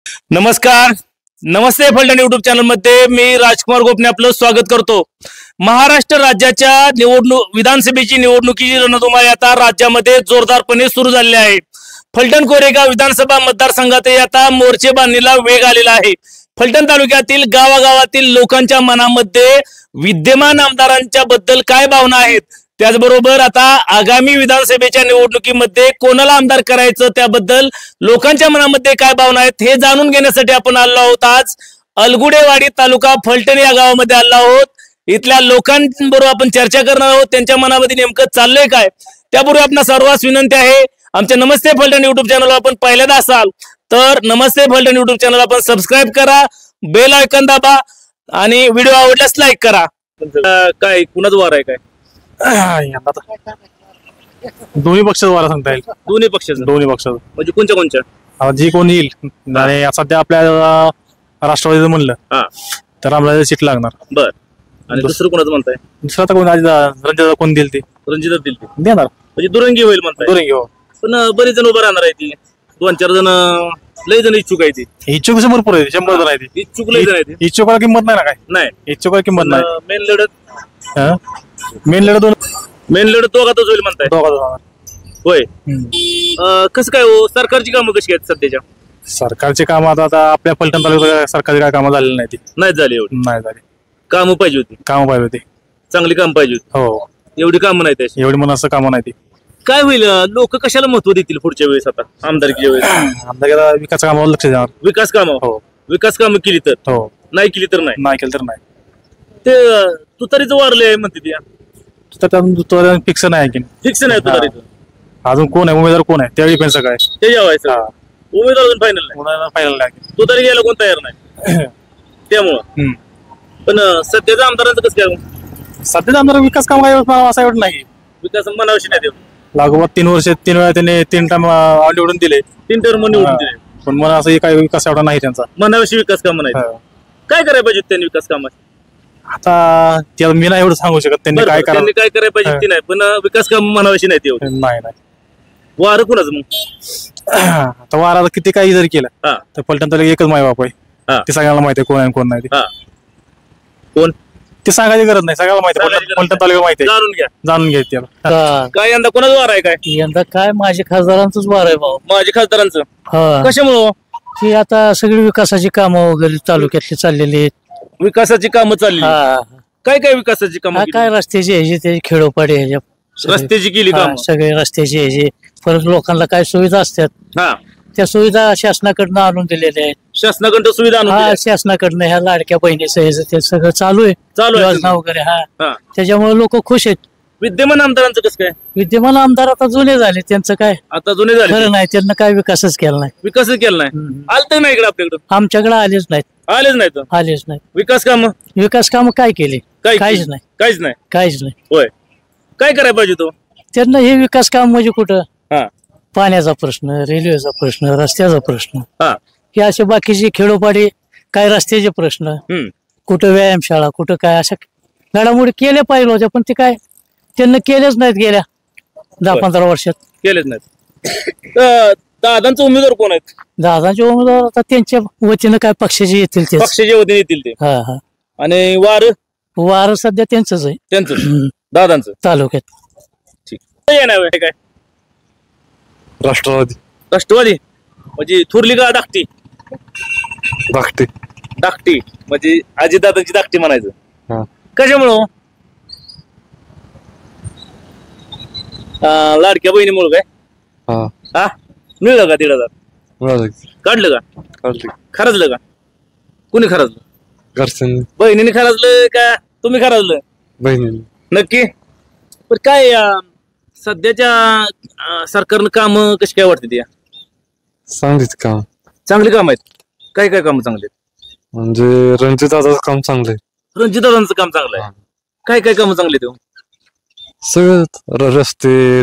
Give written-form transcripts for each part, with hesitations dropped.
नमस्कार, नमस्ते Phaltan YouTube channel मध्ये मी राजकुमार गोपने आपलं स्वागत करतो। महाराष्ट्र राज्याच्या विधानसभेची निवडणुकीची रणधुमाळी आता राज्यामध्ये जोरदारपणे सुरू झालेली आहे। फलटण कोरेगाव विधानसभा मतदारसंघातही आता मोर्चे बांधणीला वेग आलेला आहे। फलटण तालुक्यातील गावागावातील लोकांच्या मनामध्ये विद्यमान आमदारांच्या बद्दल काय भावना आहेत, त्याचबरोबर आता आगामी विधानसभेच्या निवडणुकीमध्ये कोणाला आमदार करायचं त्याबद्दल लोकांच्या मनामध्ये काय भावना आहेत हे जाणून घेण्यासाठी आपण आलो आहोत। आज अलगुडेवाडी तालुका फलटण या गावामध्ये आलो आहोत। इथल्या लोकांबरोबर आपण चर्चा करणार आहोत, त्यांच्या मनामध्ये नेमकं चाललंय काय। त्यापूर्वी आपल्या सर्वांस विनंती आहे, आमच्या नमस्ते फलटण युट्यूब चॅनलला आपण पहिल्यांदा असाल तर नमस्ते फलटण युट्यूब चॅनल आपण सबस्क्राईब करा, बेल आयकॉन दाबा आणि व्हिडिओ आवडल्यास लाईक करा। काय कुणाच वार आहे काय दोन्ही पक्ष वारा सांगता येईल। दोन्ही पक्षाचं म्हणजे कोणत्या जी कोण येईल आणि सध्या आपल्या राष्ट्रवादीचं म्हणलं तर आम्हाला सीट लागणार। बर, आणि दुसरं कोणाचं म्हणताय? दुसरा तर कोण रंजिता कोण देईल ते देणार म्हणजे दुरंगी होईल म्हणताय? दुरंगी हो, पण बरेच जण उभं राहणार आहे ती, 2-4 जण लय जण इच्छुक आहे ती। इच्छुक भरपूर आहे, 100 जण आहे ती। इच्छुक लय जण आहे ती, इच्छुकाला किंमत नाही ना काय? नाही इच्छुकाला किंमत नाही। मेन लढत दोघातच होईल म्हणताय? होय। कसं काय हो, सरकारची कामं कशी आहेत सध्याच्या? सरकारचे काम आता आपल्या फलटण तालुक्यात सरकारची काय कामं झालेली नाही, नाही झाली एवढी? नाही झाली। कामं पाहिजे होती, चांगली काम पाहिजे होती। हो, एवढी कामं नाही त्याची, एवढी म्हणून असं कामं नाही ती। काय होईल, लोक कशाला महत्व देतील पुढच्या वेळेस आता आमदारकीच्या वेळेस? आमदार विकास कामावर लक्ष देणार। विकास कामं? हो, विकास कामं केली तर हो, नाही केली तर नाही, नाही केलं तर नाही। ते तुतारीचं वारले आहे म्हणते ती, फिक्स नाही की फिक्स नाही तुतारीचं? अजून कोण आहे उमेदवार, कोण आहे त्यावेळी पण सगळं ते जेवायचं उमेदवार अजून फायनल नाही, फायनल नाही, तुतारी घ्यायला कोण तयार नाही त्यामुळं। पण सध्याच्या आमदारांचं कसं काय? सध्याचा आमदार विकास काम काय असं एवढं नाही, विकास मनाविषयी नाही तेवढं। लागोपाठ 3 वर्ष 3 वेळा त्यांनी 3 टाइम निवडून दिले, 3 टर्म निवडून दिले, पण मला असं काय विकास एवढा नाही त्यांचा। मनाविषयी विकास काम नाही, काय करायला पाहिजे त्यांनी विकास कामात? आता त्याला मी नाही एवढं सांगू शकत त्यांनी काय करायला पाहिजे ती नाही, पण विकास काम मनाविषयी नाही तेवढं। नाही वार कुणाचं मग? आता वाराला किती काही जरी केलं तर फलटण तालुक्यात एकच माय बाप आहे, ते सगळ्यांना माहिती आहे कोण आहे कोण नाही। कोण ते सांगायची गरज नाही, सगळ्याला माहिती आहे, फलटण तालुक्यात माहिती आहे, जाणून घ्या त्याला। काय यंदा कोणाचं वार आहे? काय यंदा काय माझ्या खासदारांचंच वार आहे भाऊ। माझ्या खासदारांचं कशामुळं? की आता सगळी विकासाची कामं वगैरे तालुक्यातली चाललेली आहेत, विकासाची कामं चालली। काय काय विकासाची कामं? काय रस्त्याची ह्याची त्याची खेडोपाडी ह्याच्या रस्त्याची केली कामं? सगळे रस्त्याची ह्याची, परत लोकांना काय सुविधा असतात त्या सुविधा शासनाकडनं आणून दिलेल्या आहेत। शासनाकडनं सुविधा आणून दिल्या? शासनाकडनं ह्या लाडक्या बहिणीचं ह्याचं ते सगळं चालू आहे, योजना वगैरे। त्याच्यामुळे लोक खुश आहेत। विद्यमान आमदारांचं कसं काय? विद्यमान आमदार आता जुने झाले, त्यांचं काय आता जुने झाले खरं नाही, त्यांना काय विकासच केला नाही। विकासच केला नाही? आलत नाही इकडे आपल्याकडे? आमच्याकडे आलेच नाहीत, आलेच नाहीत। विकास काम काय केले? काहीच नाही। होय, काय करायला पाहिजे तो त्यांना? हे विकास काम म्हणजे कुठं पाण्याचा प्रश्न, रेल्वेचा प्रश्न, रस्त्याचा प्रश्न, हे असे बाकीचे खेडोपाडी काय रस्त्याचे प्रश्न, कुठं व्यायामशाळा, कुठं काय अशा घडामोडी केल्या पाहिजे होत्या, पण ते काय त्यांना केलेच नाहीत, गेल्या 10-15 वर्षात केलेच नाहीत। दादांचे उमेदवार कोण आहेत? दादांचे उमेदवार आता त्यांच्या वतीनं काय पक्षाचे येतील ते, पक्षाच्या वतीने येतील ते। आणि वार सध्या त्यांचंच आहे, त्यांचं दादांचं तालुक्यात। ठीक आहे, काय राष्ट्रवादी म्हणजे थोरली का धाकटी? धाकटी म्हणजे अजितदादांची धाकटी म्हणायचं। कशामुळं? लाडक्या बहिणीमुळे काय? मिळलं का 1,500? काढलं का? खरंचलं का? कुणी खरंचलं? बहिणीने खरंचलं का तुम्ही खरंचलं? बहिणीने। नक्की? पण काय सध्याच्या सरकारनं काम कशी काय वाटते? त्या चांगली काम आहेत? काय काय काम चांगले? म्हणजे रणजितदादाचं काम चांगलं आहे। रणजितदादांचं काम चांगलं आहे? काय काय काम चांगले? ते सगळं रस्ते,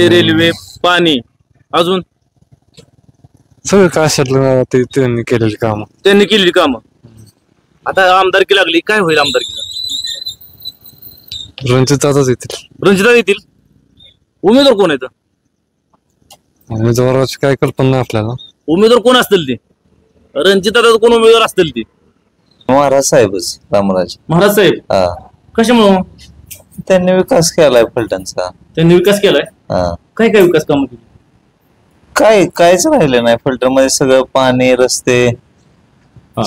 रेल्वे, पाणी, अजून सगळं काय असेल ते त्यांनी केलेली काम। आता आमदारकी लागली, काय होईल आमदारकीचं? रणजितदादाच येतील। उमेदवार कोण आहेत? उमेदवाराची काय कल्पना नाही आपल्याला। उमेदवार कोण असतील ते? रणजितदादा कोण उमेदवार असतील ती महाराज साहेबच रामराज. महाराज साहेब हा कशामुळं त्यांनी विकास केलाय फलटणचा. त्यांनी विकास केलाय हा काय काय विकास कामं केली कायच राहिलं नाही फलटण मध्ये. सगळं पाणी रस्ते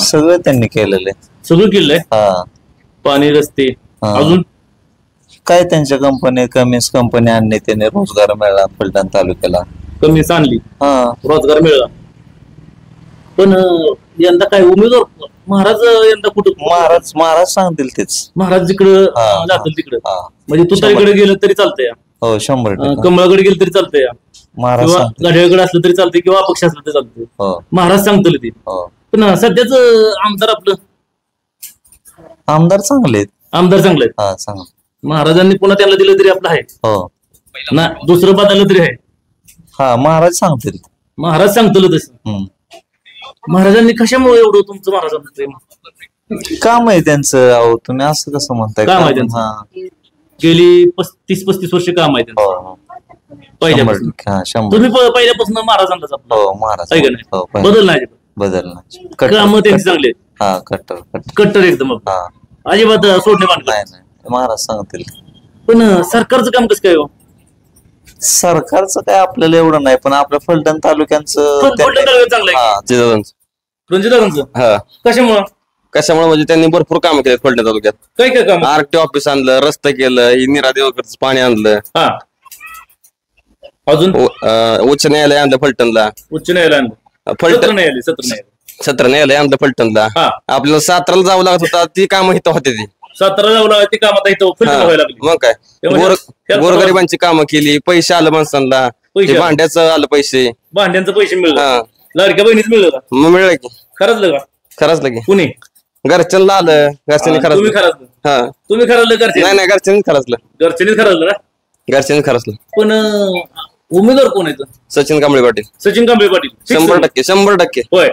सगळं त्यांनी केलेलं आहे. सगळं केलंय हा पाणी रस्ते हा. अजून काय त्यांच्या कंपनी कमीच कंपनी आणणे त्याने रोजगार मिळाला फलटण तालुक्याला. कमी आणली हा रोजगार मिळाला. पण यंदा काय उमेदवार महाराज यंदा कुठं महाराज सांगतील तेच. महाराज जिकडं हा, जातील तिकडं हा. म्हणजे तुतारीकडे गेलं तरी चालतंय हो 100%. कमळाकडे गेलं तरी चालतंय महाराज किंवा सांगतील. घड्याळकडे असलं तरी चालतंय किंवा अपक्ष असलं तरी चालतंय. हो महाराज सांगतील ते. हो पण सध्याच आमदार आपलं आमदार चांगले आहेत. आमदार चांगलं आहे. हा सांग. महाराजांनी पुन्हा त्याला दिलं तरी आपलं आहे हो ना दुसरं बदललं तरी आहे. हा महाराज सांगतील. महाराज सांगतो तसं. हम्म. महाराजांनी कशामुळे एवढं तुमचं महाराजांचं प्रेम काम आहे त्यांचं. अहो तुम्ही असं कसं म्हणताय. काम आहे त्यांचं. हा. गेली 35-35 वर्ष काम आहे त्यांचं हो हो. पहिल्यापासून. 100%. हा 100%. तुम्ही पहिल्यापासून महाराजांनाच आपलं हो महाराज आहे का नाही हो बदल नाही बदल नाही. काम त्यांची चांगली आहेत. हा कट्टर कट्टर एकदम हा अजिबात सोडणे मानत नाही नाही महाराज सांगतील. पण सरकारचं काम कसं काय हो सरकारचं काय आपल्याला एवढं नाही पण आपल्या फलटण तालुक्यांचं पण फलटण तालुक्यात चांगलं आहे. रणजितदादांचं हा कशामुळं कशामुळे म्हणजे त्यांनी भरपूर कामं केले फलटण तालुक्यात. काय काय काम आरटी ऑफिस आणलं, रस्ते केलं, निरा देवकरचं पाणी आणलं, हा अजून उच्च न्यायालय आणलं फलटणला, उच्च न्यायालयानं सत्र फलटण न्यायालय सत्र न्यायालय सत्र न्यायालय आणलं फलटणला. हा. आपल्याला साताराला जावं लागत होता ती कामं इथं होते ती. 17 जावं ती काम आता इथं फलटण व्हायला लागली. मग काय त्यामुळे गोरगरिबांची कामं केली, पैसे आलं माणसांना, पैसे आले. भांड्याचं आलं पैसे. भांड्यांचं पैसे मिळलं हा. लाडक्या बहिणीच मिळलं का मग मिळलं की खरंच का खरंच लगे कुणी घरच्यांना आलं, घरच्यांनी तुम्ही खरंच. खरंच हा तुम्ही खरंच घरचे नाही घरच्यांनी खरंचलं, घरच्यांनीच खरंच ना घरच्यांनी खरंचलं. पण उमेदवार कोण आहेत सचिन कांबळे पाटील सचिन कांबळे पाटील Fix 100% होय.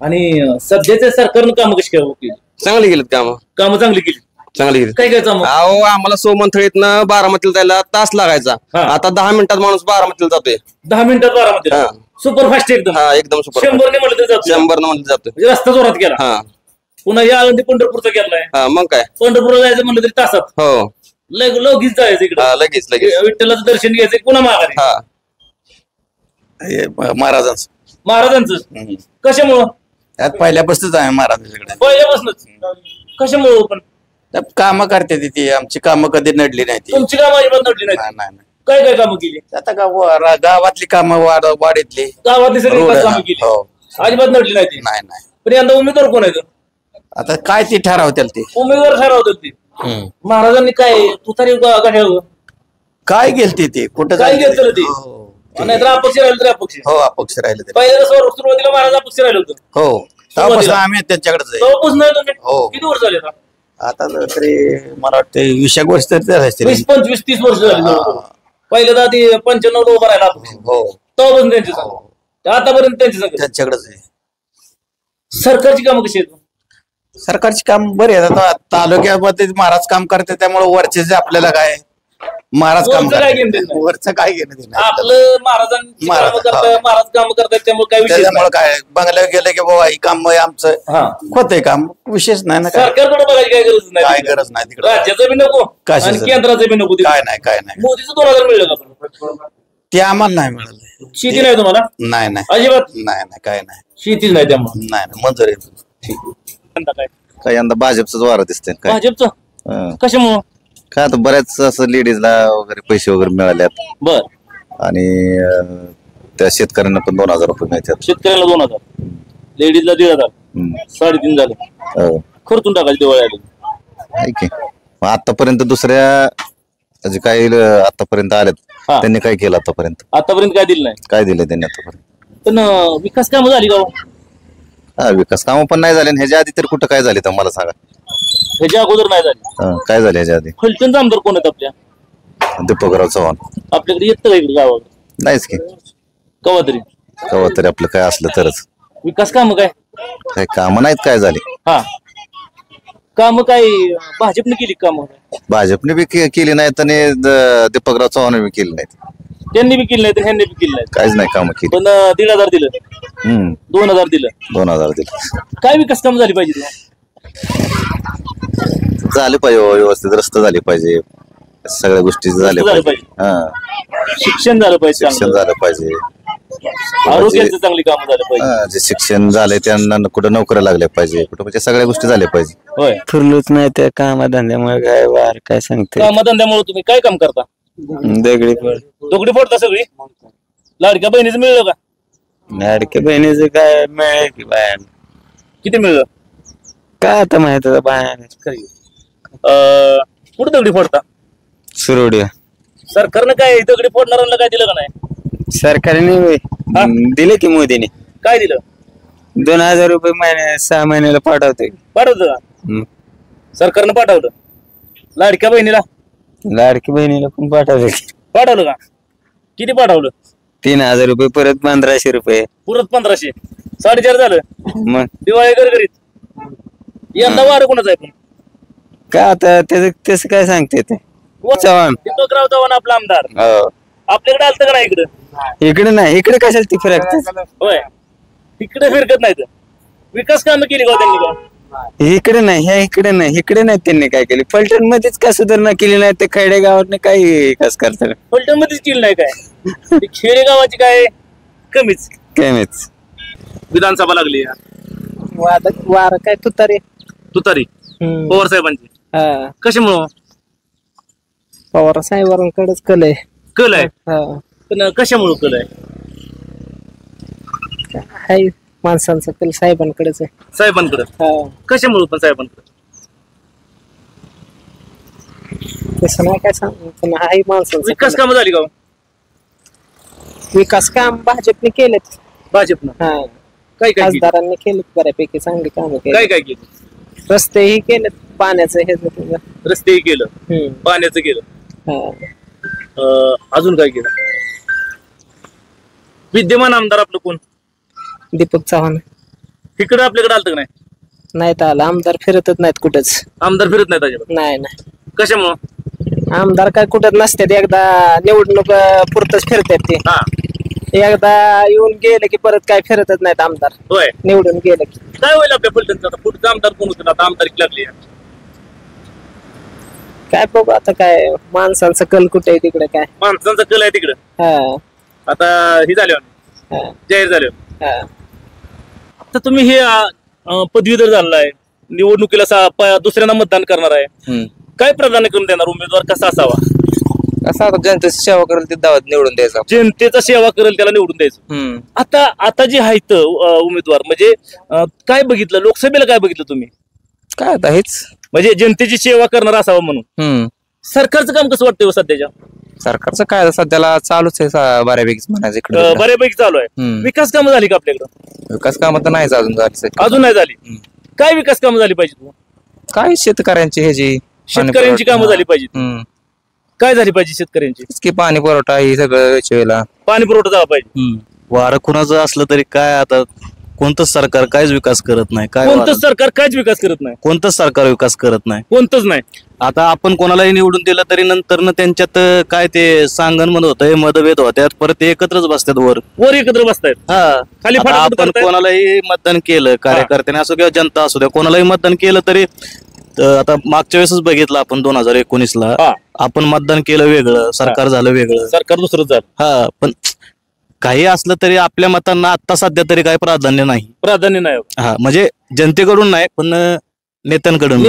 आणि सध्याच्या सरकारनं कामं कशी काय केली चांगली गेलीत कामं चांगली केली चांगली गेली. काय काय काम अहो आम्हाला सोमंथळीतनं बारामतीला जायला तास लागायचा. हा. आता 10 मिनिटात माणूस बारामतीला जातोय. 10 मिनिटात बारामध्ये हा. सुपरफास्ट एकदम हा एकदम सुपर 100 ने म्हटलं तरी जातो. 100 न म्हणलं जातोय. म्हणजे रस्ता जोरात केला हा पुन्हा या आळंदी पंढरपूरचा केलाय. हा मग काय पंढरपूरला जायचं म्हणलं तरी तासात हो लगेच जायचं इकडे हा लगेच विठ्ठलाचं दर्शन घ्यायचं पुन्हा माघारी हा महाराजांचं महाराजांचं कशामुळं त्यात पहिल्यापासूनच आहे महाराजांच्याकडे. पहिल्यापासूनच कशामुळं पण काम करते ती आमची कामं कधी नडली नाही ती. तुमची कामं अजिबात नडली नाही नाही, नाही. काय काय कामं केली आता गावातली कामं वाडीतली गावातली सगळी रोड, कामं केली हो. अजिबात नडली नाही ती नाही नाही पण यंदा उमेदवार कोण आहे आता काय ती ठरवतील ते. उमेदवार ठरवतात ती महाराजांनी काय तुतारी गाठ्यावर काय गेलती ती कुठं काय जायचं? घेतलं ते हो. नाहीतर अपक्ष राहिलं तर अपक्ष हो अपक्ष राहिले ते. पहिल्या सुरुवातीला महाराज अपक्ष राहिलं होतं हो तेव्हापासून आम्ही त्यांच्याकडेच आहे. तेव्हापासून नाही तुम्ही हो. किती वर्ष झाले आता? आता तरी मला वाटतं 20 वर्ष तरी झाले असतील. 20-25-30 वर्ष झाली जवळजवळ. पहिल्या तर आधी 95 उभा राहिला अपक्ष हो तेव्हापासून त्यांची संघ आतापर्यंत त्यांची संघ त्यांच्याकडेच आहे. सरकारची कामं कशी आहेत सरकारची काम बरे आहेत. आता तालुक्यामध्ये महाराज काम करते त्यामुळे वरचे जे आपल्याला काय महाराज काम वरचं काय करते. घेणं देणं नाही. वरचं काय घेणं देणं नाही. आपलं महाराजांची महाराज, कामं करताय महाराज काम करतायत त्यामुळे काय विषय त्याच्यामुळे काय बंगल्यावर गेलं की बाबा ही काम आमचं हा होतंय काम विशेष नाही ना काय सरकारकडे बघायची काय गरज काय नाही गरज नाही तिकडे राज्याचं बी नको कशाचं? आणि केंद्राचं बी नको काय नाही काय नाही मोदीचं 2000 मिळलं का पण? ते आम्हाला नाही मिळालं. शेती नाही तुम्हाला नाही नाही अजिबात नाही नाही काय नाही शेतीच नाही त्यामुळे नाही नाही मंजूर आहे. यंदा काय काय यंदा भाजपच वारा दिसतंय काय. भाजपचं हं. कशामुळं काय आता बऱ्याच असं लेडीजला वगैरे पैसे वगैरे मिळाल्यात बर आणि त्या शेतकऱ्यांना पण 2000 रुपये मिळतात. शेतकऱ्याला 2000 लेडीजला 1500 हं. 3.5 झालं हो. खर्चून टाकायची दिवाळी आली आहे की मग आतापर्यंत दुसऱ्या जे काही आतापर्यंत आलेत हा. त्यांनी काय केलं आतापर्यंत आतापर्यंत काय दिलं नाही काय दिलं त्यांनी आतापर्यंत. पण विकास कामं झाली का हो? हा विकास कामं पण नाही झाले आणि ह्याच्या आधी तर कुठं काय झाले तर मला सांगा. ह्याच्या अगोदर नाही झाली हं, काय झाले ह्याच्या आधी. फलटणचा आमदार कोण आहेत आपल्या दीपकराव चव्हाण आपल्याकडे येतं का इकडे गावाकडे नाहीच की कवा तरी कवा तरी आपलं काय असलं तरच. विकास कामं काय काय कामं नाहीत काय झाली. हा कामं काय भाजपने केली कामं भाजपने बी केली नाहीत आणि दीपकराव चव्हाण बी केली नाहीत. त्यांनी बी केलं नाही तर ह्यांनी बी केलं नाही, काहीच नाही काम केली. पण 1,500 दिलं, 2,000 दिलं. 2000 दिले. काय विकास काम झाली पाहिजे तुला? झाले पाहिजे व्यवस्थित, रस्ते झाले पाहिजे, सगळ्या गोष्टी झाल्या झालं पाहिजे. शिक्षण झालं पाहिजे, शिक्षण चांगलं. झालं पाहिजे. आरोग्याचं चांगली कामं झालं पाहिजे. जे शिक्षण झालंय त्यांना कुठं नोकऱ्या लागल्या पाहिजे, कुठं म्हणजे सगळ्या गोष्टी झाल्या पाहिजे. होय, फिरलोच नाही त्या कामाधंद्यामुळे काय वार काय सांगते कामधंद्यामुळे तुम्ही काय काम करता? दगडी पड दोघडी फोडता सगळी? लाडक्या बहिणीचं मिळलं का? लाडक्या बहिणीचं काय मिळेल की बाया किती मिळलं? काय आता माहित बाया कुठं दगडी फोडता? सुरोडी सरकारनं काय दगडी फोडणाऱ्यांना काय दिलं का नाही? सरकारने दिले की मोदीने काय दिलं? 2000 रुपये महिन्या 6 महिन्याला पाठवते. पाठवलं का? सरकारनं पाठवलं. लाडक्या बहिणीला लाडकी बहिणीला पण पाठवते. पाठवलं का? किती पाठवलं? 3000 रुपये परत 1500 रुपये पुरत 1500, 4.5 झालं. मग दिवाळी गरगरीत. यंदा वारं कोणाचं आहे? पण काय आता त्याच तसं काय सांगते ते चव्हाण दीपकराव चव्हाण आपला आमदार हो. आपल्याकडे आलतं का नाही इकडं? इकडे नाही, इकडे कशाला ती फिरकते? होय, तिकडे फिरकत नाही. विकास कामं केली का त्यांनी? का इकडे नाही, ह्या इकडे नाही, इकडे नाही त्यांनी काय केली. फलटण मध्येच का सुधारणा केली नाही, ते खैडे गावात काय विकास करतात? फलटण मध्येच केली नाही काय? ती खेडे गावाची काय कमीच. कायच विधानसभा लागली वार काय तुतारी तुतारी पवार साहेबांची. कशामुळं? पवार साहेबांकडेच कल आहे. कल आहे, पण कशामुळं कल आहे? हाय माणसांचा कल साहेबांकडेच आहे. साहेबांकडे कशामुळं? पण साहेबांकडे तसं नाही काय सांग, पण हाय माणसांचा विकास कामं झाली का? विकास काम भाजपने केलेत. भाजपनं काय काय केलं? खासदारांनी केलेत बऱ्यापैकी चांगली कामं केली. काय काय केलं? रस्तेही केलेत, पाण्याचं हे रस्तेही केलं, पाण्याचं केलं, अजून काय केलं? विद्यमान आमदार आपलं कोण? दीपक चव्हाण. इकडे आपल्याकडे आलतं का नाही? नाही तर आला, आमदार फिरतच नाहीत कुठंच. आमदार फिरत नाहीत अजिबात? नाही नाही, कशामुळं? आमदार काय कुठं नसतात, एकदा निवडणूक पुरतच फिरतात ते. एकदा येऊन गेले की परत काय फिरतच नाहीत आमदार. होय, निवडून गेले की काय होईल आपल्या फलटणचं? आता पुढचं आमदार कोण होतं? आता आमदारकी लागली काय बघू आता, काय माणसांचं कल कुठे आहे तिकडे काय. माणसांचा कल आहे तिकडं. आता हे झाल्यावर जाहीर झाल्यावर आता तुम्ही हे पदवीधर झालेला आहे, निवडणुकीला दुसऱ्यांदा मतदान करणार आहे, काय प्राधान्य करून देणार? उमेदवार कसा असावा? असा जनतेची सेवा करेल ते दावत निवडून द्यायचा. जनतेचा सेवा करेल त्याला निवडून द्यायचं. आता जे आहेत उमेदवार, म्हणजे काय बघितलं लोकसभेला? काय बघितलं तुम्ही? काय आता हेच म्हणजे जनतेची सेवा करणार असावं म्हणून. सरकारचं काम कसं वाटतं सध्याच्या? सरकारचं काय सध्याला चालूच आहे बऱ्यापैकी म्हणायचं इकडे. बऱ्यापैकी चालू आहे. विकास कामं झाली का आपल्याकडं? विकास कामं तर नाहीच अजून झाली. अजून नाही झाली. काय विकास कामं झाली पाहिजे? काय शेतकऱ्यांची ह्याची शेतकऱ्यांची कामं झाली पाहिजे. काय झाली पाहिजे शेतकऱ्यांची? की पाणी पुरवठा हे सगळं वेळेला पाणी पुरवठा झाला पाहिजे. वारं कुणाचं असलं तरी काय, आता कोणतंच सरकार काहीच विकास करत नाही. काय कोणतंच सरकार काहीच विकास करत नाही. कोणतंच सरकार विकास करत नाही. कोणतंच नाही. आता आपण कोणालाही निवडून दिलं तरी नंतर त्यांच्यात काय ते सांगण मत होतंय, मतभेद होत्यात, परत ते एकत्रच बसतात वर एकत्र बसतायत. खाली आता आपण कोणालाही मतदान केलं, कार्यकर्त्याने असो किंवा जनता असू द्या, कोणालाही मतदान केलं तरी आता मागच्या वेळेसच बघितलं आपण 2019ला आपण मतदान केलं वेगळं, सरकार झालं वेगळं, सरकार दुसरंच झालं. पण काही असलं तरी आपल्या मतांना आता सध्या तरी काही प्राधान्य नाही. म्हणजे जनतेकडून नाही, पण नेत्यांकडून.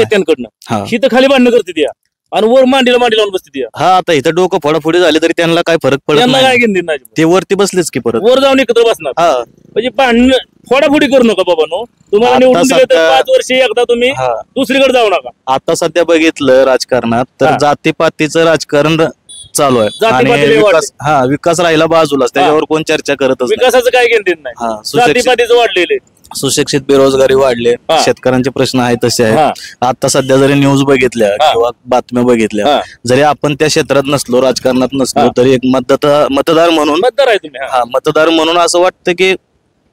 ही तर खाली भांडणं करते त्या आणि वर मांडीला लावून बसते त्या. आता इथं डोकं फोडाफोडी झाली तरी त्यांना काय फरक पडत नाही. ते वरती बसलेच की परत वर जाऊन एकत्र बसणार. म्हणजे भांडण फोडाफोडी करू नका बाबा. तुम्हाला निवडून दिलं तर 5 वर्ष एकदा तुम्ही दुसरीकडे जाऊ नका. आता सध्या बघितलं राजकारणात तर जातीपातीचं राजकारण चालू आहे. विकास राहिला बाजूलाच, त्याच्यावर कोण चर्चा करत. विकासाचं काय घेणं नाही. जातीपातीचं वाढलेले, सुशिक्षित बेरोजगारी वाढले, शेतकऱ्यांचे प्रश्न आहेत तसे आहेत. आता सध्या जरी न्यूज बघितल्या किंवा बातम्या बघितल्या, जरी आपण त्या क्षेत्रात नसलो, राजकारणात नसलो, तरी एक मतदार म्हणून मतदार म्हणून असं वाटतं की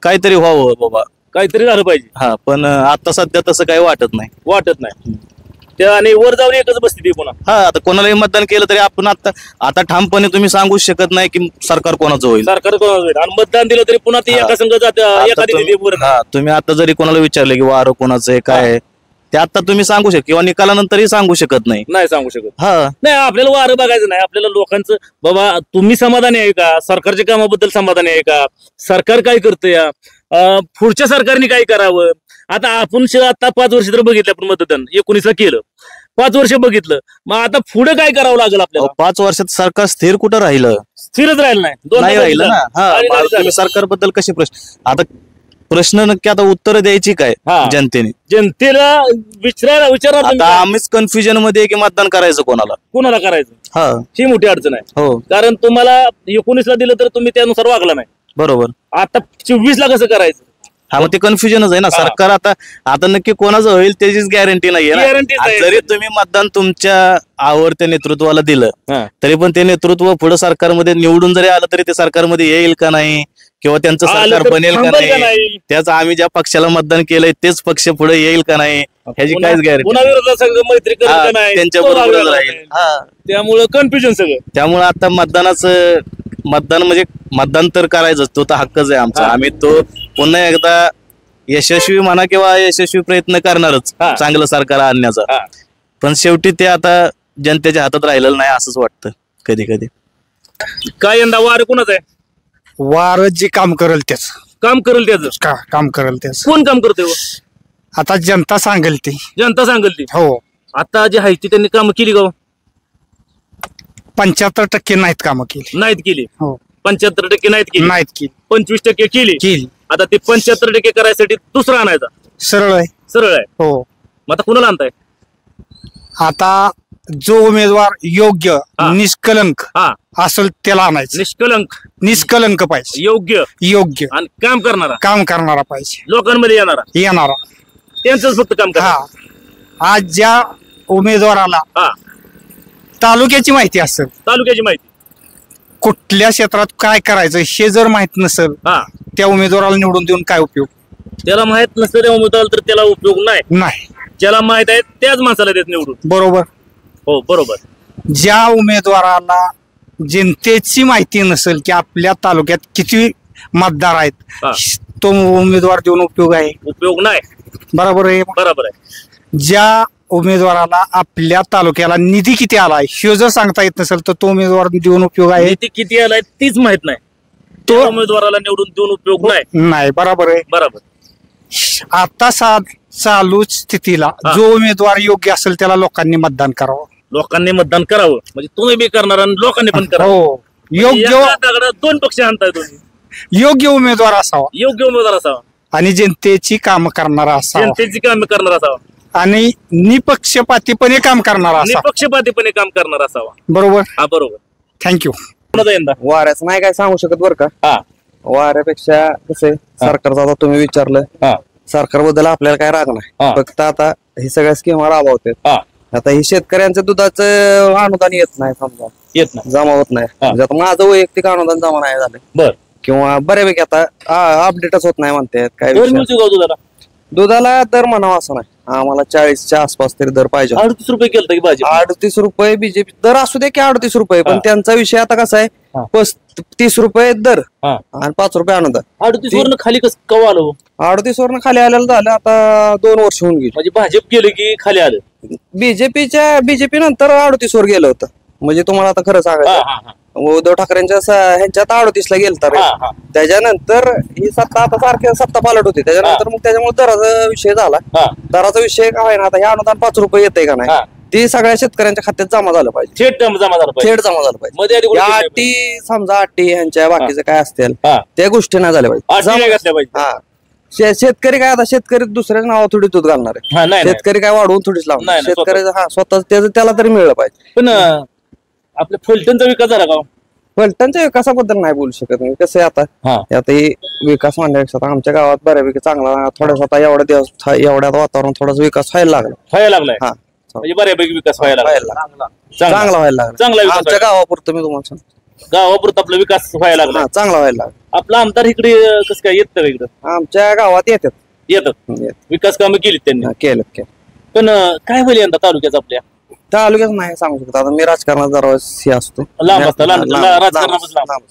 काहीतरी व्हावं बाबा, काहीतरी झालं पाहिजे. पण आता सध्या तसं काही वाटत नाही. त्या आणि वर जाऊन एकच बसते ती पुन्हा. हा, आता कोणालाही मतदान केलं तरी आपण आता ठामपणे तुम्ही सांगूच शकत नाही की सरकार कोणाचं होईल. सरकार कोणाचं होईल आणि मतदान दिलं तरी पुन्हा ती एका संघ जाते एखादी तिथे वर. हा, तुम्ही आता जरी कोणाला विचारलं की वारं कोणाचं आहे काय आहे, ते आता तुम्ही सांगू शकता किंवा निकालानंतरही सांगू शकत नाही सांगू शकत. हा, नाही आपल्याला वारं बघायचं नाही. आपल्याला लोकांचं बाबा तुम्ही समाधानी आहे का, सरकारच्या कामाबद्दल समाधानी आहे का, सरकार काय करतं या, पुढच्या सरकारने काय करावं. आता आपण आता 5 वर्ष तर बघितलं आपण मतदान 19ला केलं, 5 वर्ष बघितलं, मग आता पुढे काय करावं लागेल आपल्याला. 5 वर्षात सरकार स्थिर कुठं राहिलं, स्थिरच राहिलं नाही राहिलं ना. हा, सरकारबद्दल कसे आता प्रश्न नक्की आता उत्तर द्यायची काय जनतेला विचारा. आता आम्हीच कन्फ्युजन मध्ये की मतदान करायचं कोणाला करायचं. हा, ही मोठी अडचण आहे. हो, कारण तुम्हाला 19ला दिलं तर तुम्ही त्यानुसार वागला नाही. बरोबर. आता 24ला कसं करायचं. हा, मग ते कन्फ्युजनच आहे ना. सरकार आता नक्की कोणाचं होईल त्याचीच गॅरंटी नाहीये ना. जरी तुम्ही मतदान तुमच्या आवडत्या नेतृत्वाला दिलं तरी पण ते नेतृत्व पुढे सरकारमध्ये निवडून जरी आलं तरी ते सरकारमध्ये येईल का नाही किंवा त्यांचं सरकार बनेल का नाही, त्याच आम्ही ज्या पक्षाला मतदान केलंय तेच पक्ष पुढे येईल का नाही ह्याची काहीच गॅरंटी. मैत्री त्यांच्या बरोबर राहील. त्यामुळे कन्फ्युजन सगळं. त्यामुळे आता मतदान म्हणजे मतदान तर करायचंच, तो तर हक्कच आहे आमचा. आम्ही तो पुन्हा एकदा यशस्वी म्हणा किंवा अयशस्वी प्रयत्न करणारच चांगलं सरकार आणण्याचा. पण शेवटी ते आता जनतेच्या हातात राहिलेलं नाही असंच वाटतं कधी कधी. काय यंदा वार कोणाच आहे. वार जे काम करेल त्याच काम करेल त्याच काम करेल त्याच. कोण काम करतोय. आता जनता सांगेल ती. जनता सांगेल ती. हो, आता जे आहे ती त्यांनी काम केली का. 75% नाहीत कामं केली. नाहीत केली. हो, 75% नाहीत केली. 25% केली. आता ते 75% करायसाठी दुसरा आणायचा सरळ आहे. हो, मग आता कुणाला आणताय. आता जो उमेदवार योग्य निष्कलंक असेल त्याला आणायचं. निष्कलंक पाहिजे, योग्य आणि काम करणारा पाहिजे, लोकांमध्ये येणारा त्यांचंच फक्त काम करा. आज ज्या उमेदवाराला तालुक्याची माहिती असेल, कुठल्या क्षेत्रात काय करायचं हे जर माहित नसेल त्या उमेदवाराला निवडून देऊन काय उपयोग. त्याला माहित नसतं त्या उमेदवाराला तर त्याला उपयोग नाही. ज्याला माहित आहे त्याच माणसाला देत निवडून. बरोबर. हो, बरोबर. ज्या उमेदवाराला जनतेची माहिती नसेल की आपल्या तालुक्यात किती मतदार आहेत तो उमेदवार देऊन उपयोग नाही. बरोबर आहे. ज्या उमेदवाराला आपल्या तालुक्याला निधी किती आलाय हे जर सांगता येत नसेल तर तो उमेदवार देऊन उपयोग आहे. निधी किती आलाय तीच माहित नाही, तो उमेदवाराला निवडून देऊन उपयोग नाही. बरोबर आहे. आता चालू स्थितीला जो उमेदवार योग्य असेल त्याला लोकांनी मतदान करावं. म्हणजे तुम्ही बी करणार आणि लोकांनी पण करावं. हो, योग्य 2 पक्ष आणताय तुम्ही. योग्य उमेदवार असावा आणि जनतेची काम करणारा असावा. आणि निपक्षपातीपणे काम करणारा असावा. बरोबर. बरोबर. थँक्यू. वाऱ्याचं नाही काय सांगू शकत बरं का. वाऱ्यापेक्षा कसं आहे, सरकारचं आता तुम्ही विचारलं, सरकारबद्दल आपल्याला काय राग नाही. फक्त आता हे सगळ्या स्कीमा राबवतात. आता हे शेतकऱ्यांचं दुधाचं अनुदान येत नाही, समजा जमा होत नाही. म्हणजे आता माझं वैयक्तिक अनुदान जमा नाही झालं किंवा बऱ्यापैकी आता अपडेटच होत नाही म्हणतात. काय दुधाला दर म्हणावा असं नाही, आम्हाला 40च्या आसपास तरी दर पाहिजे. 38 रुपये केलं की भाजी. 38 रुपये बीजेपी दर असू दे की 38 रुपये, पण त्यांचा विषय आता कसा आहे, 30 रुपये दर आणि 5 रुपये अनुदान. 38 वरनं खाली कसं कवा आलो. 38 वरनं खाली आलेलं झालं आता 2 वर्ष होऊन गेली. म्हणजे भाजप गेलं की खाली आलं. बीजेपी नंतर 38 वर गेलं होतं. म्हणजे तुम्हाला आता खरं सांगायचं, उद्धव ठाकरेंच्या ह्यांच्यात 38ला गेलं तर त्याच्यानंतर ही सत्ता आता सारख्या सत्ता पालट होती. त्याच्यानंतर मग त्याच्यामुळे दराचा विषय झाला. दराचा विषय काय ना, आता हे अनुदान 5 रुपये येते का नाही ते सगळ्या शेतकऱ्यांच्या खात्यात जमा झालं पाहिजे. थेट जमा झालं पाहिजे. अटी समजा अटी ह्यांच्या बाकीचं काय असतील त्या गोष्टी नाही झाल्या पाहिजे. शेतकरी काय, आता शेतकरी दुसऱ्याच्या नावावर थोडी दूध घालणार आहे. शेतकरी काय वाढवून थोडीच लावणार. शेतकऱ्याचं स्वतः त्याला तरी मिळलं पाहिजे. पण आपल्या फलटणचा विकास झाला का. फलटणच्या विकासाबद्दल नाही बोलू शकत मी. कसं आहे आता हे विकास म्हणण्यापेक्षा आमच्या गावात बऱ्यापैकी चांगला थोडासा आता एवढ्या वातावरण थोडासा विकास व्हायला लागलाय. म्हणजे बऱ्यापैकी विकास व्हायला चांगला व्हायला लागला. आमच्या गावापुरतं मी तुम्हाला सांगतो, गावापुरता आपला विकास व्हायला लागला. चांगला व्हायला लागला. आपला आमदार इकडे कसं काय येत का इकडं. आमच्या गावात येतात विकास कामं केली त्यांनी. केलं पण काय होईल यंदा तालुक्याचा आपल्या तालुक्यात नाही सांगू शकतो. आता मी राजकारणात जरा हे असतो, लांब असतं राजकारणापासून लांब.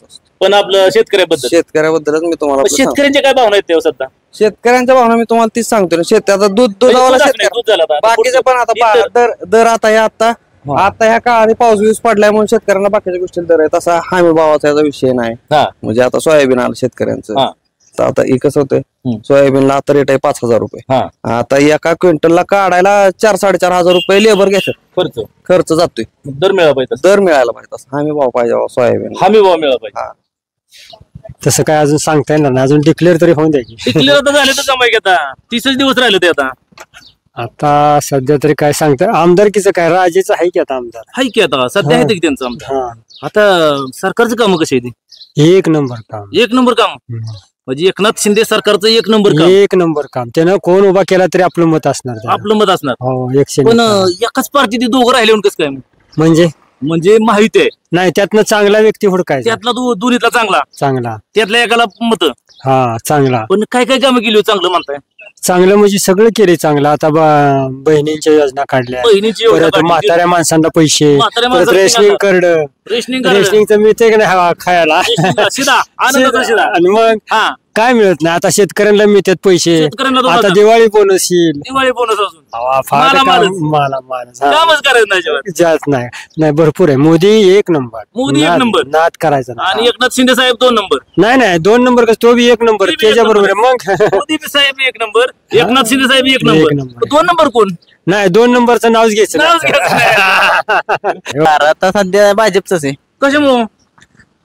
पण आपलं शेतकऱ्याबद्दल शेतकऱ्याबद्दलच मी तुम्हाला शेतकऱ्यांच्या काय भावना आहेत तेव्हा सध्या शेतकऱ्यांच्या भावना मी तुम्हाला तीच सांगतो ना. आता दुधावाला दूध झालं आता. बाकीचं पण आता दर आता ह्या काळात पाऊस बिऊस पडल्यामुळे शेतकऱ्यांना बाकीच्या गोष्टी दर आहे. तसा हमी भावाचा याचा विषय नाही. म्हणजे आता सोयाबीन आलं शेतकऱ्यांचं, तर आता कसं होतंय, सोयाबीनला आता रेट आहे 5,000 रुपये. आता एका क्विंटलला काढायला 4-4.5 रुपये लेबर घेतात, खर्च जातोय. दर मिळाला पाहिजे तसं हमी भाव पाहिजे सोयाबीन, हमी भाव मिळाला पाहिजे. तसं काय अजून सांगता येणार नाही, अजून डिक्लेअर तरी होऊन द्यायची. डिक्लेअर आता झाले तर जमाय की आता 30 दिवस राहिले ते आता सध्या तरी काय सांगता. आमदारकीचं काय राजेच आहे की आता आमदार हाय की आता सध्या आहे की त्यांचं आमदार. आता सरकारचं काम कशी आहे ते? एक नंबर काम, एक नंबर काम. म्हणजे एकनाथ शिंदे सरकारचं एक नंबर काम. त्यानं कोण उभा केला तरी आपलं मत असणार, आपलं मत असणार. हो 100. पण एकाच पार्टी ते दोघं राहिले कसं काय? म्हणजे माहिती आहे नाही, त्यातनं चांगला व्यक्ती हुडकायचा, त्यातला दोन्हीतला चांगला, त्यातल्या एकाला मत चांगला. पण काय काय कामं केली चांगलं म्हणताय? चांगलं म्हणजे सगळं केले चांगलं. आता बहिणींच्या योजना काढल्या, परत म्हाताऱ्या माणसांना पैसे, परत रेशनिंग कार्ड, रेशनिंगचं मिळतंय की नाही खायला, आणि मग काय मिळत नाही. आता शेतकऱ्यांना मिळतात पैसे, आता दिवाळी बोनस येईल, जास्त नाही भरपूर आहे. मोदी एक नंबर, नाद करायचा. आणि एकनाथ शिंदे साहेब 2 नंबर. नाही 2 नंबर कसं, तो बी 1 नंबर त्याच्या बरोबर आहे. मग मोदी साहेब 1 नंबर, एकनाथ शिंदे साहेब 1 नंबर. 2 नंबर कोण? नाही 2 नंबरचं नावच घ्यायचं. आता सध्या भाजपच आहे. कशामुळं?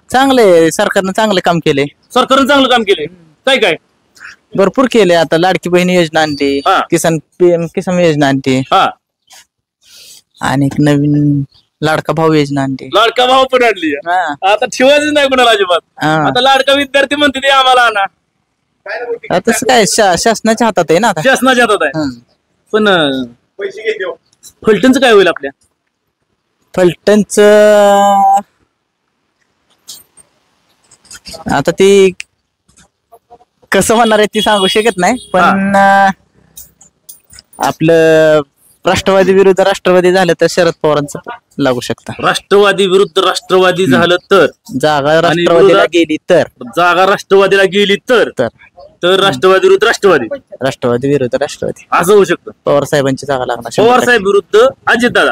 चांगले सरकारनं चांगलं काम केले. सरकारनं चांगलं काम केले. काय भरपूर केले. आता लाडकी बहीण योजना आणली, PM किसान योजना आणली, आणि एक नवीन लाडका भाऊ योजना आणली. लाडका भाऊ पण आणली. आता ठेवायचं नाही कोणाला अजिबात. आता लाडका विद्यार्थी म्हणते ते आम्हाला आणा. तसं काय शासनाच्या हातात आहे ना, शासनाच्या हातात आहे. पण फलटणचं काय होईल आपल्या? फलटणचं आता ती कसं होणार आहे ती सांगू शकत नाही. पण आपलं राष्ट्रवादी विरुद्ध राष्ट्रवादी झालं तर शरद पवारांचं लागू शकतं. राष्ट्रवादी विरुद्ध राष्ट्रवादी झालं तर जागा राष्ट्रवादीला गेली तर राष्ट्रवादी विरुद्ध राष्ट्रवादी विरुद्ध राष्ट्रवादी असं होऊ शकतं. पवार साहेबांची जागा लागणार. पवार साहेब विरुद्ध अजितदादा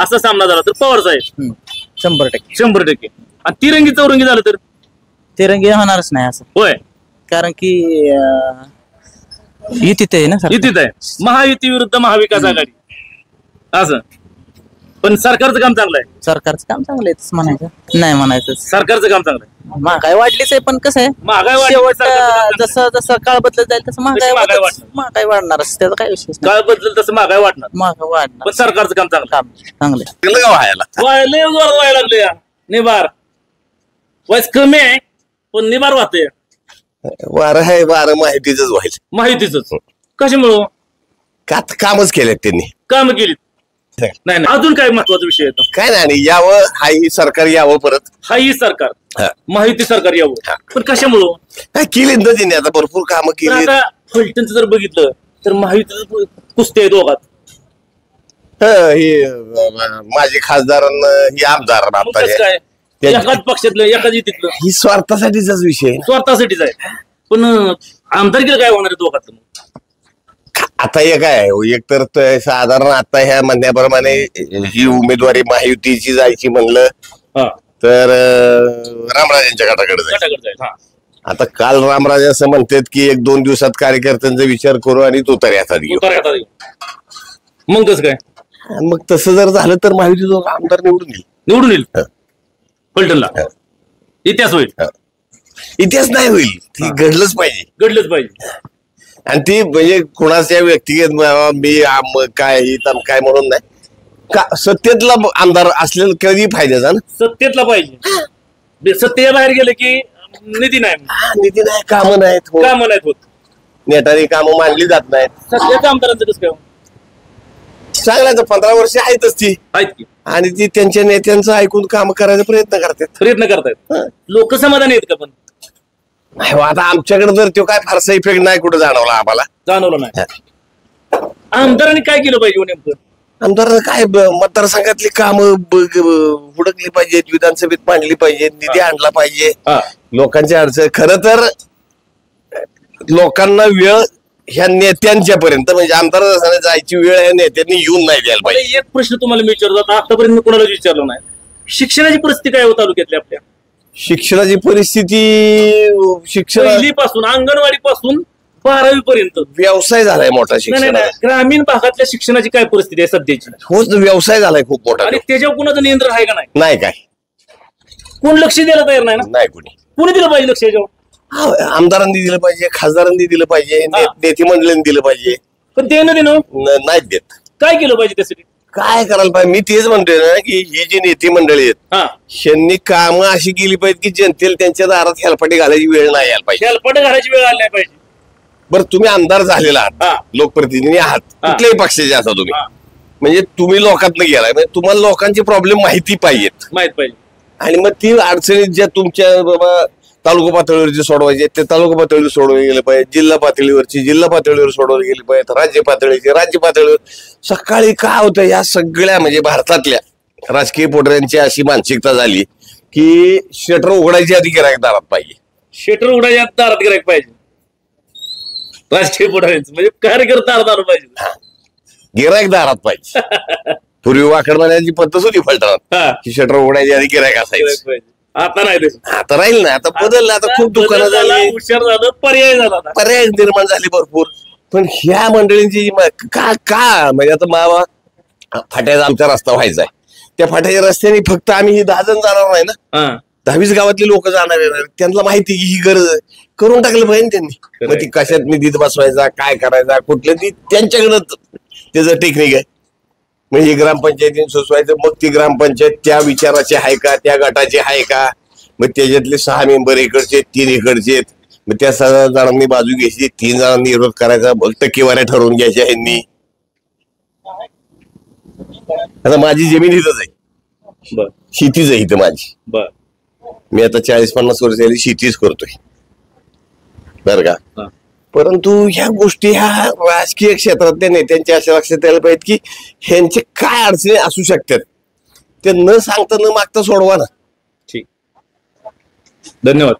असा सामना झाला तर पवार साहेब 100%. आणि तिरंगी चौरंगी झालं तर तिरंगी होणारच नाही असं. होय, कारण की युतीत आहे ना, युतीत आहे. महायुती विरुद्ध महाविकास आघाडी असं. पण सरकारचं काम चांगलं आहे. सरकारचं काम चांगलं आहे म्हणायचं नाही, म्हणायचं सरकारचं काम चांगलं आहे. महागाई वाढलीच आहे, पण कसं आहे महागाई जसं जसं काळ बदलत जाईल तसं महागाई वाढणारच. त्याचा काय विषय काळ बदल तसं महागाई वाढणार. पण सरकारचं काम चांगलं व्हायला लागले. निभार वयस कमी आहे पण निभार वाहते. वारं आहे, वारं माहितीच. कशामुळं? कामच केले त्यांनी, काम केली. नाही अजून काय महत्वाचा विषय येतो? काय नाही, यावं हाही सरकार यावं, परत हाही सरकार माहिती सरकार यावं. पण कशामुळं? काय केली ना त्यांनी, आता भरपूर कामं केली. आता फलटणचं जर बघितलं तर माहिती कुस्ती आहे दोघात. हे माझे खासदार ही आमदार काय एकाच पक्षातलं एकाच युतीतलं, ही स्वार्थासाठीचाच विषय, स्वार्थासाठीच आहे. पण आमदारकीला काय होणार आहे दोघात? आता हे काय एक तर साधारण आता ह्या म्हणण्याप्रमाणे ही उमेदवारी महायुतीची जायची म्हणलं तर रामराजांच्या गटाकडे जायचं. आता काल रामराजे असं म्हणतात की 1-2 दिवसात कार्यकर्त्यांचा विचार करू आणि तो तरी हातात घेऊ. मग कसं काय? मग तसं जर झालं तर महायुतीचा आमदार निवडून येईल. फलटणला इतिहास होईल. इतिहास नाही होईल, ती घडलंच पाहिजे. आणि ती म्हणजे कुणाच्या व्यक्तिगत मी काय म्हणून नाही का, सत्तेतला आमदार असलेला कधी फायद्याचा ना. सत्तेतला पाहिजे. सत्तेच्या बाहेर गेलं की निधी नाही, कामं नाहीत होत. नेटाने कामं मांडली जात नाहीत. सत्तेच्या आमदारांचं कसं काय? चांगला 15 वर्ष आहेतच ती, आणि ती त्यांच्या नेत्यांचं ऐकून काम करायचा प्रयत्न करतात. लोक समाधानी आहेत का? पण आता आमच्याकडे तर तो काय फारसा इफेक्ट नाही कुठं जाणवला आम्हाला. जाणवलं नाही. आमदारांनी काय केलं पाहिजे नेमकं? आमदार काय मतदारसंघातली कामं हुडकली पाहिजेत, विधानसभेत मांडली पाहिजेत, निधी आणला पाहिजे, लोकांची अडचण. खरं तर लोकांना वेळ ह्या नेत्यांच्या पर्यंत म्हणजे आमदार जायची वेळ ह्या नेत्यांनी येऊन नाही द्यायला पाहिजे. एक प्रश्न तुम्हाला मी विचारतो, आतापर्यंत मी कोणाला विचारलो नाही, शिक्षणाची परिस्थिती काय हो तालुक्यातली आपल्या? शिक्षणाची परिस्थिती पहिलीपासून अंगणवाडी पासून 12वी पर्यंत व्यवसाय झालाय मोठा शिक्षण. ग्रामीण भागातल्या शिक्षणाची काय परिस्थिती आहे सध्याची? होच व्यवसाय झालाय खूप मोठा. आणि त्याच्यावर कुणाचं नियंत्रण आहे का नाही? नाही काय, कोण लक्ष द्यायला तयार नाही ना? नाही कोणी दिलं पाहिजे लक्ष याच्यावर? आमदारांनी दिलं पाहिजे, खासदारांनी दिलं पाहिजे, नेते मंडळींनी दिलं पाहिजे. पण ते न देणं नाहीच देत. काय केलं पाहिजे त्यासाठी? काय करायला पाहिजे? मी तेच म्हणतोय ना की ही जी नेते मंडळी आहेत त्यांनी कामं अशी केली पाहिजे की जनतेला त्यांच्या दारात हेलपाटे घालायची वेळ नाही यायला पाहिजे. हेलपाटे घालायची वेळ आली नाही पाहिजे. बरं, तुम्ही आमदार झालेला आहात, लोकप्रतिनिधी आहात, कुठल्याही पक्षाचे असा तुम्ही, म्हणजे तुम्ही लोकांतनं गेलाय, म्हणजे तुम्हाला लोकांचे प्रॉब्लेम माहिती पाहिजेत. आणि मग ती अडचणी ज्या तुमच्या बाबा तालुका पातळीवरची सोडवायचे ते तालुका पातळीवर सोडवले गेले पाहिजे, जिल्हा पातळीवर सोडवले गेले पाहिजेत, राज्य पातळीवर. सकाळी काय होतं या सगळ्या म्हणजे भारतातल्या राजकीय पुढाऱ्यांची अशी मानसिकता झाली की शटर उघडायची आधी गिरायक दारात पाहिजे. शटर उघडायच्या दारात गिरायक पाहिजे राजकीय पुढाऱ्यांचं, म्हणजे कार्यकर्ता दारात पाहिजे, गिरायक दारात पाहिजे. पूर्वी वाकड मारण्याची पद्धत होती फलटणात की शटर उघडायची आधी गिरायक असायचं. आता नाही, आता राहील ना, आता बदललं, आता खूप दुकानं झाली, हुशार झालं, पर्याय निर्माण झाले भरपूर. पण ह्या मंडळींची का म्हणजे आता मावा फाट्याचा आमचा रस्ता व्हायचा आहे, त्या फाट्याच्या रस्त्याने फक्त आम्ही ही 10 जण जाणार नाही ना, 10-20 गावातले लोक जाणार येणार, त्यांना माहिती की ही गरज करून टाकलं पाहिजे त्यांनी. मग ती कशात निधीत बसवायचा, काय करायचा, कुठलं ती त्यांच्याकडं त्याचं टेक्निक आहे. म्हणजे ग्रामपंचायतीने सुचवायचं, मग ती ग्रामपंचायत त्या विचाराची आहे का, त्या गटाची आहे का, मग त्याच्यातले 6 मेंबर इकडचे 3 इकडचे, मग त्या 6 जणांनी बाजू घ्यायची, 3 जणांनी विरोध करायचा, टक्केवाऱ्या ठरवून घ्यायच्या ह्यांनी. आता माझी जमीन इथंच आहे, शेतीच आहे इथं माझी. मी आता 40-50 वर्ष झाली शेतीच करतोय बर का. परंतु ह्या गोष्टी ह्या राजकीय क्षेत्रातल्या नेत्यांच्या अशा लक्षात यायला पाहिजेत की ह्यांचे काय अडचणी असू शकतात ते न सांगता न मागता सोडवा ना. ठीक, धन्यवाद.